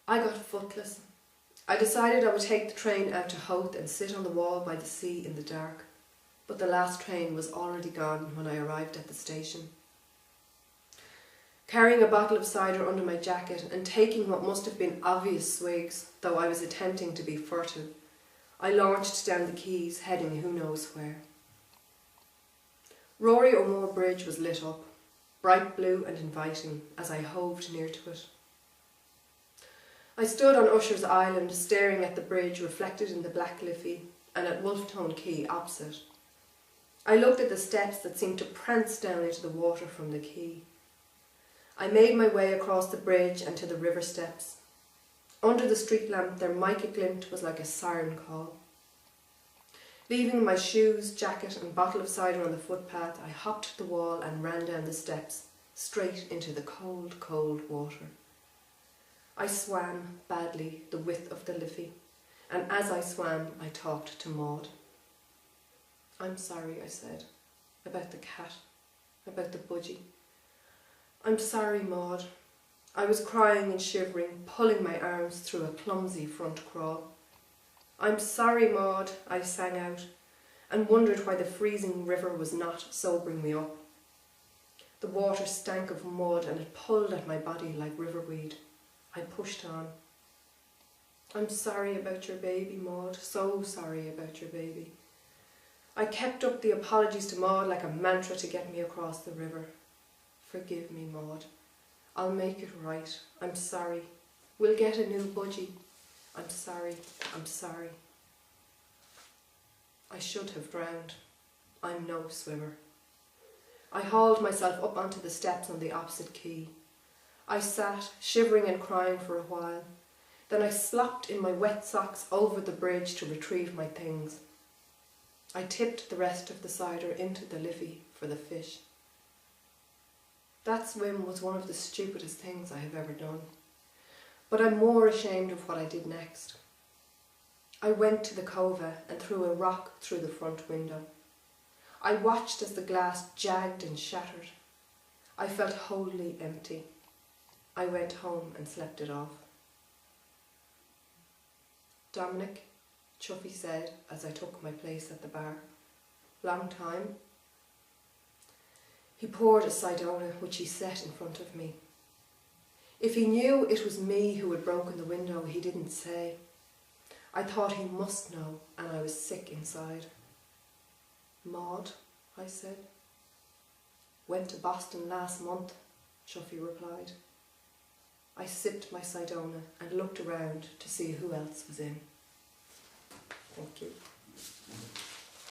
I got footless. I decided I would take the train out to Howth and sit on the wall by the sea in the dark, but the last train was already gone when I arrived at the station. Carrying a bottle of cider under my jacket and taking what must have been obvious swigs, though I was attempting to be furtive, I launched down the quays, heading who knows where. Rory O'More Bridge was lit up, bright blue and inviting, as I hoved near to it. I stood on Usher's Island, staring at the bridge reflected in the black Liffey and at Wolftone Quay opposite. I looked at the steps that seemed to prance down into the water from the quay. I made my way across the bridge and to the river steps. Under the street lamp their mica glint was like a siren call. Leaving my shoes, jacket and bottle of cider on the footpath, I hopped the wall and ran down the steps, straight into the cold, cold water. I swam, badly, the width of the Liffey, and as I swam I talked to Maud. "I'm sorry," I said, "about the cat, about the budgie. I'm sorry, Maud." I was crying and shivering, pulling my arms through a clumsy front crawl. "I'm sorry, Maud," I sang out, and wondered why the freezing river was not sobering me up. The water stank of mud and it pulled at my body like riverweed. I pushed on. "I'm sorry about your baby, Maud, so sorry about your baby." I kept up the apologies to Maud like a mantra to get me across the river. "Forgive me, Maud. I'll make it right. I'm sorry. We'll get a new budgie. I'm sorry. I'm sorry." I should have drowned. I'm no swimmer. I hauled myself up onto the steps on the opposite quay. I sat, shivering and crying for a while. Then I slopped in my wet socks over the bridge to retrieve my things. I tipped the rest of the cider into the Liffey for the fish. That swim was one of the stupidest things I have ever done, but I'm more ashamed of what I did next. I went to the cova and threw a rock through the front window. I watched as the glass jagged and shattered. I felt wholly empty. I went home and slept it off. "Dominic," Chuffy said as I took my place at the bar. "Long time?" He poured a Sidona, which he set in front of me. If he knew it was me who had broken the window, he didn't say. I thought he must know, and I was sick inside. "Maud," I said. "Went to Boston last month," Chuffy replied. I sipped my Sidona and looked around to see who else was in. Thank you.